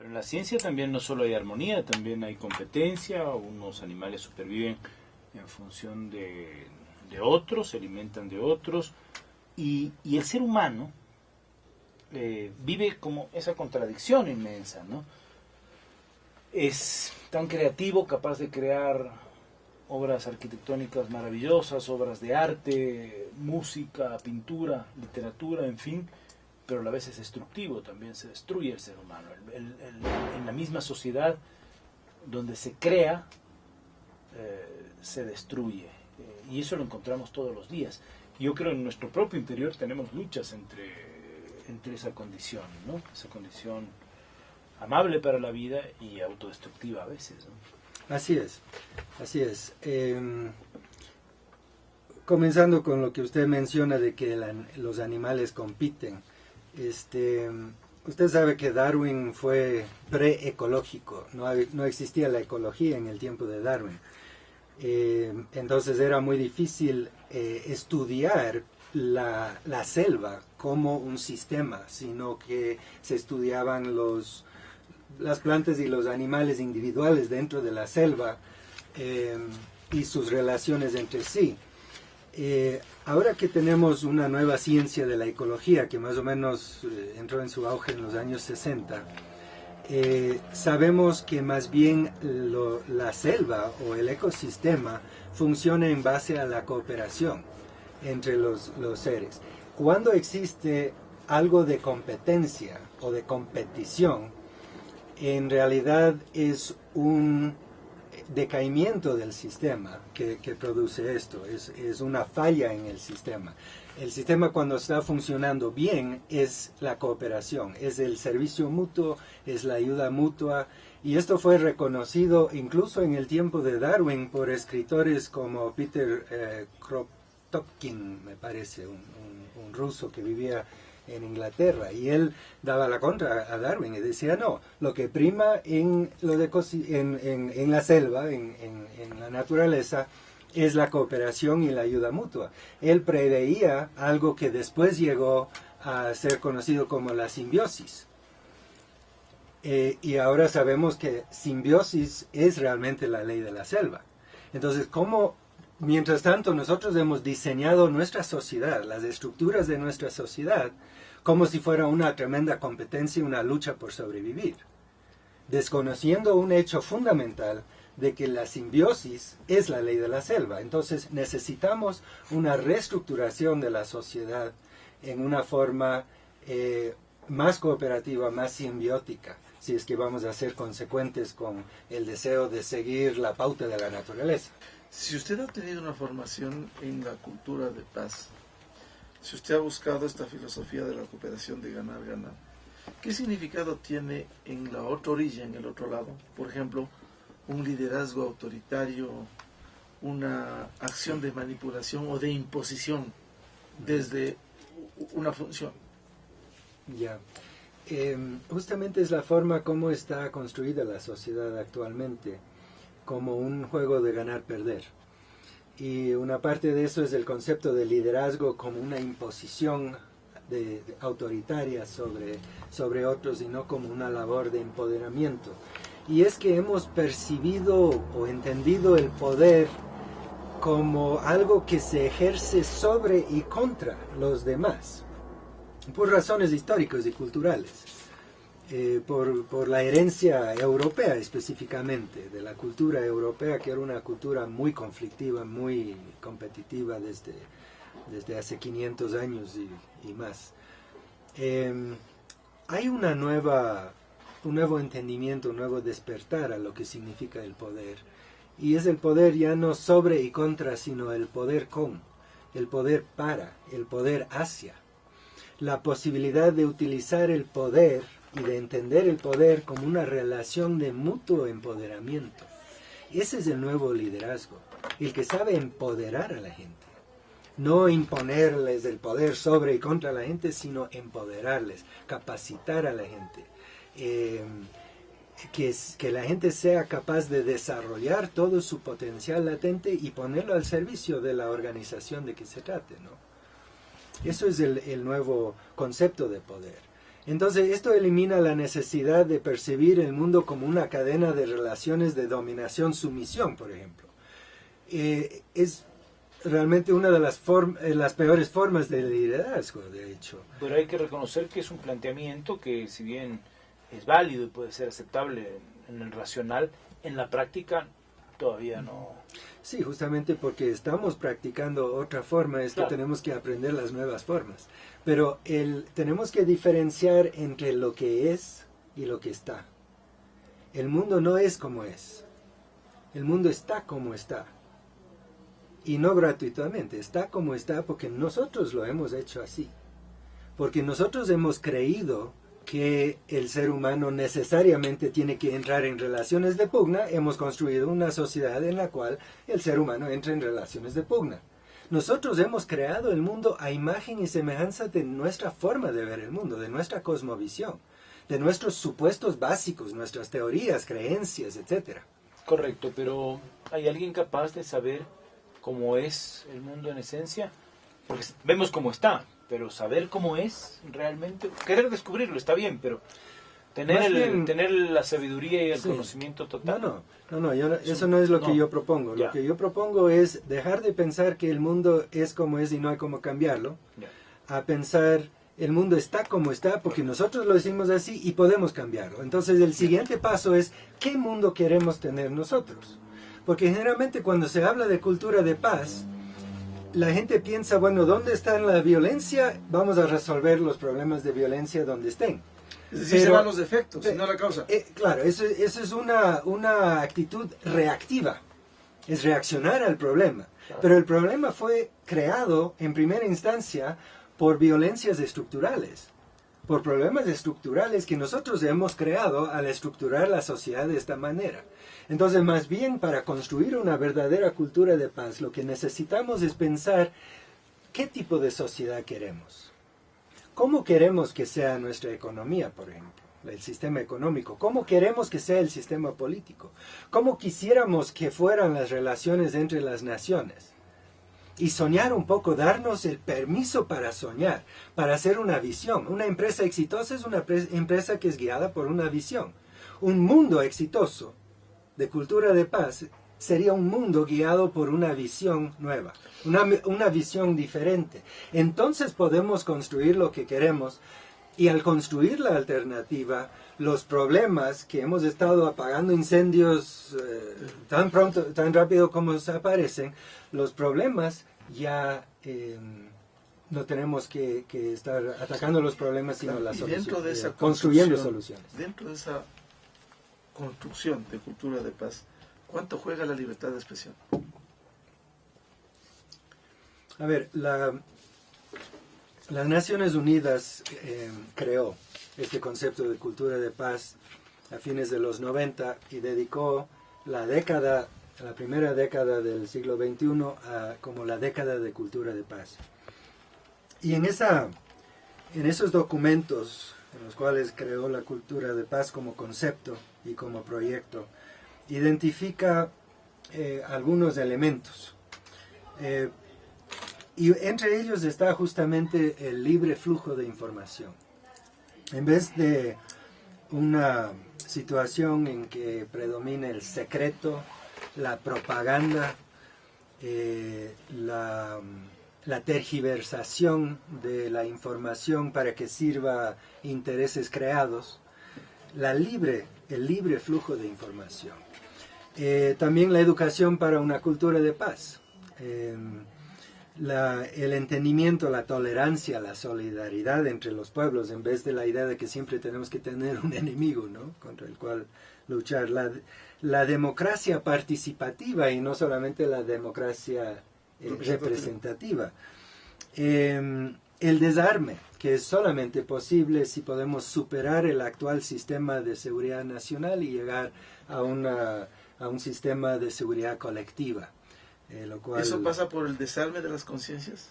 Pero en la ciencia también no solo hay armonía, también hay competencia. Unos animales superviven en función de otros, se alimentan de otros. Y el ser humano vive como esa contradicción inmensa, ¿no? Es tan creativo, capaz de crear obras arquitectónicas maravillosas, obras de arte, música, pintura, literatura, en fin, pero a la vez es destructivo, también se destruye el ser humano. En la misma sociedad donde se crea, se destruye. Y eso lo encontramos todos los días. Yo creo que en nuestro propio interior tenemos luchas entre esa condición, ¿no? Esa condición amable para la vida y autodestructiva a veces, ¿no? Así es, así es. Comenzando con lo que usted menciona de que los animales compiten, usted sabe que Darwin fue preecológico, no existía la ecología en el tiempo de Darwin. Entonces era muy difícil estudiar la selva como un sistema, sino que se estudiaban las plantas y los animales individuales dentro de la selva y sus relaciones entre sí. Ahora que tenemos una nueva ciencia de la ecología que más o menos entró en su auge en los años 60, sabemos que más bien la selva o el ecosistema funciona en base a la cooperación entre los seres. Cuando existe algo de competencia o de competición, en realidad es un decaimiento del sistema que produce esto, es una falla en el sistema. El sistema cuando está funcionando bien es la cooperación, es el servicio mutuo, es la ayuda mutua, y esto fue reconocido incluso en el tiempo de Darwin por escritores como Peter Kropotkin, me parece, un ruso que vivía en Inglaterra, y él daba la contra a Darwin y decía no, lo que prima en la selva, en la naturaleza, es la cooperación y la ayuda mutua. Él preveía algo que después llegó a ser conocido como la simbiosis. Y ahora sabemos que simbiosis es realmente la ley de la selva. Entonces, mientras tanto nosotros hemos diseñado nuestra sociedad, las estructuras de nuestra sociedad, como si fuera una tremenda competencia y una lucha por sobrevivir, desconociendo un hecho fundamental de que la simbiosis es la ley de la selva. Entonces necesitamos una reestructuración de la sociedad en una forma más cooperativa, más simbiótica, si es que vamos a ser consecuentes con el deseo de seguir la pauta de la naturaleza. Si usted ha tenido una formación en la cultura de paz, si usted ha buscado esta filosofía de la cooperación de ganar, ganar, ¿qué significado tiene en la otra orilla, en el otro lado? Por ejemplo, un liderazgo autoritario, una acción de manipulación o de imposición desde una función. Ya. Justamente es la forma como está construida la sociedad actualmente, como un juego de ganar-perder. Y una parte de eso es el concepto de liderazgo como una imposición autoritaria sobre otros y no como una labor de empoderamiento. Y es que hemos percibido o entendido el poder como algo que se ejerce sobre y contra los demás, por razones históricas y culturales. Por la herencia europea específicamente, de la cultura europea, que era una cultura muy conflictiva, muy competitiva desde hace 500 años y más. Hay un nuevo entendimiento, un nuevo despertar a lo que significa el poder. Y es el poder ya no sobre y contra, sino el poder con, el poder para, el poder hacia. La posibilidad de utilizar el poder y de entender el poder como una relación de mutuo empoderamiento. Ese es el nuevo liderazgo, el que sabe empoderar a la gente. No imponerles el poder sobre y contra la gente, sino empoderarles, capacitar a la gente. Que la gente sea capaz de desarrollar todo su potencial latente y ponerlo al servicio de la organización de que se trate, ¿no? Eso es el nuevo concepto de poder. Entonces, esto elimina la necesidad de percibir el mundo como una cadena de relaciones de dominación-sumisión, por ejemplo. Es realmente una de las peores formas de liderazgo, de hecho. Pero hay que reconocer que es un planteamiento que, si bien es válido y puede ser aceptable en el racional, en la práctica todavía no. Sí, justamente porque estamos practicando otra forma, es Claro. que tenemos que aprender las nuevas formas. Pero tenemos que diferenciar entre lo que es y lo que está. El mundo no es como es. El mundo está como está. Y no gratuitamente, está como está porque nosotros lo hemos hecho así. Porque nosotros hemos creído que el ser humano necesariamente tiene que entrar en relaciones de pugna. Hemos construido una sociedad en la cual el ser humano entra en relaciones de pugna. Nosotros hemos creado el mundo a imagen y semejanza de nuestra forma de ver el mundo, de nuestra cosmovisión, de nuestros supuestos básicos, nuestras teorías, creencias, etc. Correcto, pero ¿hay alguien capaz de saber cómo es el mundo en esencia? Porque vemos cómo está, pero saber cómo es realmente, querer descubrirlo está bien, pero tener la sabiduría y el Sí. conocimiento total. Eso no es lo que yo propongo. Ya. Lo que yo propongo es dejar de pensar que el mundo es como es y no hay cómo cambiarlo, Ya. a pensar el mundo está como está porque nosotros lo decimos así y podemos cambiarlo. Entonces el siguiente paso es ¿qué mundo queremos tener nosotros? Porque generalmente cuando se habla de cultura de paz, la gente piensa, bueno, ¿dónde está la violencia? Vamos a resolver los problemas de violencia donde estén. Es decir, se van los defectos, no la causa. Claro, eso es una actitud reactiva. Es reaccionar al problema. Claro. Pero el problema fue creado en primera instancia por violencias estructurales. Por problemas estructurales que nosotros hemos creado al estructurar la sociedad de esta manera. Entonces, más bien para construir una verdadera cultura de paz, lo que necesitamos es pensar qué tipo de sociedad queremos. ¿Cómo queremos que sea nuestra economía, por ejemplo? El sistema económico. ¿Cómo queremos que sea el sistema político? ¿Cómo quisiéramos que fueran las relaciones entre las naciones? Y soñar un poco, darnos el permiso para soñar, para hacer una visión. Una empresa exitosa es una empresa que es guiada por una visión. Un mundo exitoso de cultura de paz sería un mundo guiado por una visión nueva, una visión diferente. Entonces podemos construir lo que queremos y al construir la alternativa, los problemas que hemos estado apagando incendios tan rápido como se aparecen, los problemas ya no tenemos que estar atacando los problemas, sino las soluciones, construyendo soluciones. Dentro de esa construcción de cultura de paz, ¿cuánto juega la libertad de expresión? A ver, las Naciones Unidas creó este concepto de cultura de paz a fines de los 90 y dedicó la primera década del siglo XXI como la década de cultura de paz. Y en esos documentos en los cuales creó la cultura de paz como concepto y como proyecto, identifica algunos elementos. Y entre ellos está justamente el libre flujo de información. En vez de una situación en que predomina el secreto, la propaganda, la tergiversación de la información para que sirva a intereses creados, el libre flujo de información. También la educación para una cultura de paz. El entendimiento, la tolerancia, la solidaridad entre los pueblos, en vez de la idea de que siempre tenemos que tener un enemigo, ¿no?, contra el cual luchar. La democracia participativa y no solamente la democracia representativa. El desarme, que es solamente posible si podemos superar el actual sistema de seguridad nacional y llegar a un sistema de seguridad colectiva. Lo cual, ¿eso pasa por el desarme de las conciencias?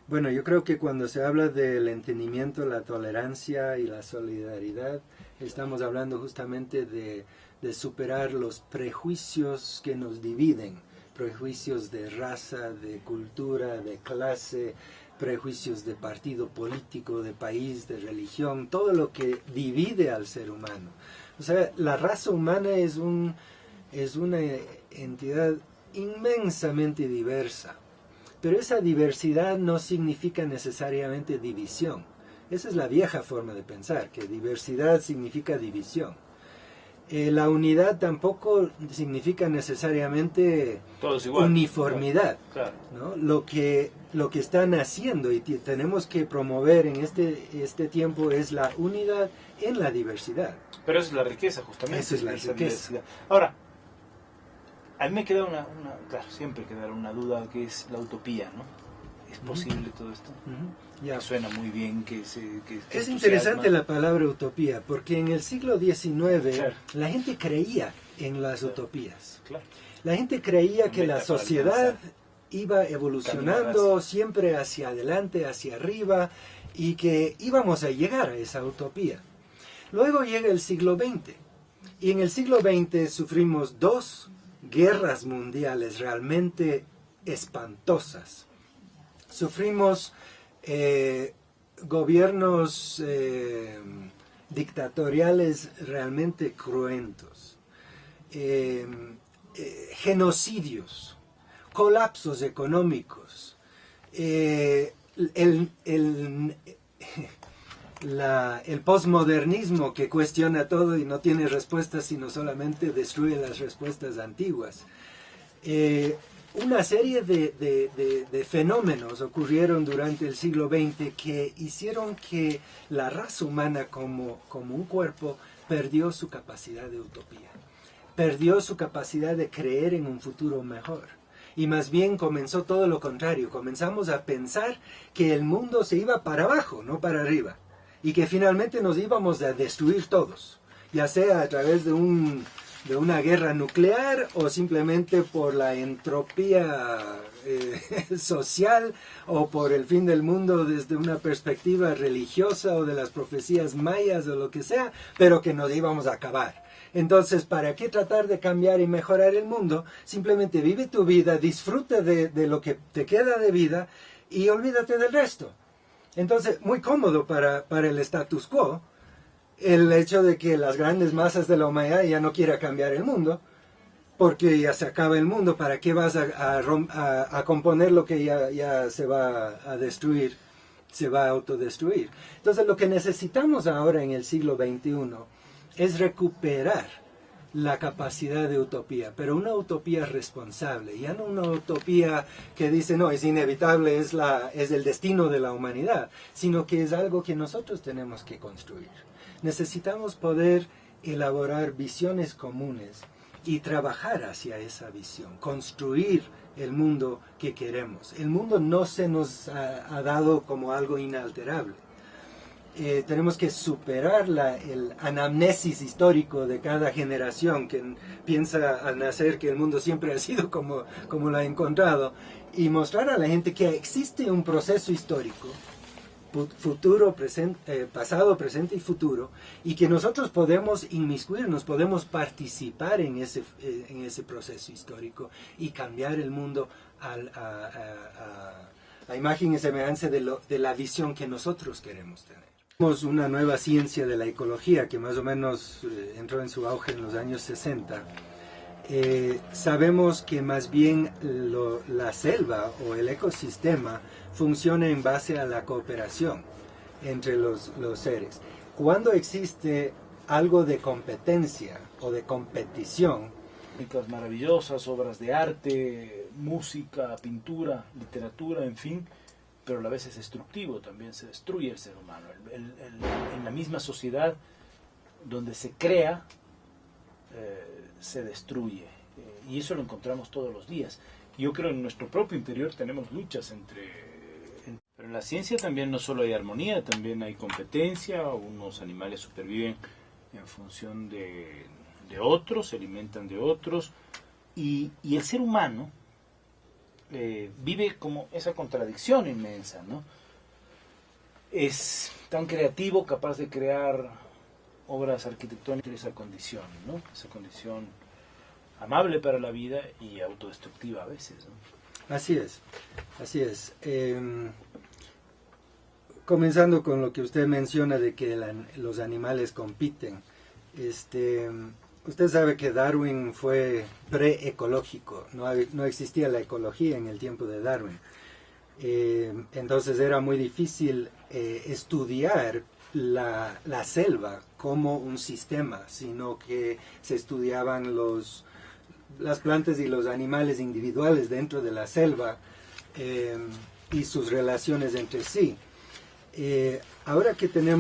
Bueno, yo creo que cuando se habla del entendimiento, la tolerancia y la solidaridad, estamos hablando justamente de superar los prejuicios que nos dividen, prejuicios de raza, de cultura, de clase, prejuicios de partido político, de país, de religión, todo lo que divide al ser humano. O sea, la raza humana es una entidad inmensamente diversa, pero esa diversidad no significa necesariamente división. Esa es la vieja forma de pensar, que diversidad significa división. La unidad tampoco significa necesariamente uniformidad. Claro. ¿No? Lo que están haciendo y tenemos que promover en este tiempo es la unidad en la diversidad. Pero esa es la riqueza, justamente. Esa es la riqueza. Diversidad. Ahora, a mí me queda claro, siempre quedará una duda, que es la utopía, ¿no? ¿Es posible todo esto? Ya. Suena muy bien que es interesante la palabra utopía, porque en el siglo XIX claro, la gente creía en las utopías. Claro. La gente creía que la sociedad iba evolucionando siempre hacia adelante, hacia arriba, y que íbamos a llegar a esa utopía. Luego llega el siglo XX, y en el siglo XX sufrimos 2 guerras mundiales realmente espantosas. Sufrimos gobiernos dictatoriales realmente cruentos, genocidios, colapsos económicos, el posmodernismo que cuestiona todo y no tiene respuestas, sino solamente destruye las respuestas antiguas. Una serie de fenómenos ocurrieron durante el siglo XX que hicieron que la raza humana como un cuerpo perdió su capacidad de utopía, perdió su capacidad de creer en un futuro mejor. Y más bien comenzó todo lo contrario, comenzamos a pensar que el mundo se iba para abajo, no para arriba, y que finalmente nos íbamos a destruir todos, ya sea a través de una guerra nuclear o simplemente por la entropía social o por el fin del mundo desde una perspectiva religiosa o de las profecías mayas o lo que sea, pero que nos íbamos a acabar. Entonces, ¿para qué tratar de cambiar y mejorar el mundo? Simplemente vive tu vida, disfruta de lo que te queda de vida y olvídate del resto. Entonces, muy cómodo para el status quo, el hecho de que las grandes masas de la humanidad ya no quieran cambiar el mundo, porque ya se acaba el mundo, ¿para qué vas a componer lo que ya se va a destruir, se va a autodestruir? Entonces lo que necesitamos ahora en el siglo XXI es recuperar la capacidad de utopía, pero una utopía responsable, ya no una utopía que dice, no, es inevitable, es el destino de la humanidad, sino que es algo que nosotros tenemos que construir. Necesitamos poder elaborar visiones comunes y trabajar hacia esa visión, construir el mundo que queremos. El mundo no se nos ha dado como algo inalterable. Tenemos que superar el anamnesis histórico de cada generación que piensa al nacer que el mundo siempre ha sido como lo ha encontrado, y mostrar a la gente que existe un proceso histórico, futuro, pasado, presente y futuro, y que nosotros podemos inmiscuirnos, podemos participar en ese proceso histórico y cambiar el mundo a imagen y semejanza de la visión que nosotros queremos tener. Tenemos una nueva ciencia de la ecología que más o menos entró en su auge en los años 60. Sabemos que más bien la selva o el ecosistema funciona en base a la cooperación entre los seres. Cuando existe algo de competencia o de competición, maravillosas, obras de arte, música, pintura, literatura, en fin, pero a la vez es destructivo, también se destruye el ser humano. En la misma sociedad donde se crea, se destruye, y eso lo encontramos todos los días. Yo creo que en nuestro propio interior tenemos luchas pero en la ciencia también no solo hay armonía, también hay competencia. Unos animales superviven en función de otros, se alimentan de otros, y el ser humano vive como esa contradicción inmensa, ¿no? Es tan creativo, capaz de crear obras arquitectónicas, esa condición, ¿no? Esa condición amable para la vida y autodestructiva a veces, ¿no? Así es, así es. comenzando con lo que usted menciona de que los animales compiten. Usted sabe que Darwin fue preecológico, no existía la ecología en el tiempo de Darwin. Entonces era muy difícil estudiar la selva como un sistema, sino que se estudiaban las plantas y los animales individuales dentro de la selva y sus relaciones entre sí. Ahora que tenemos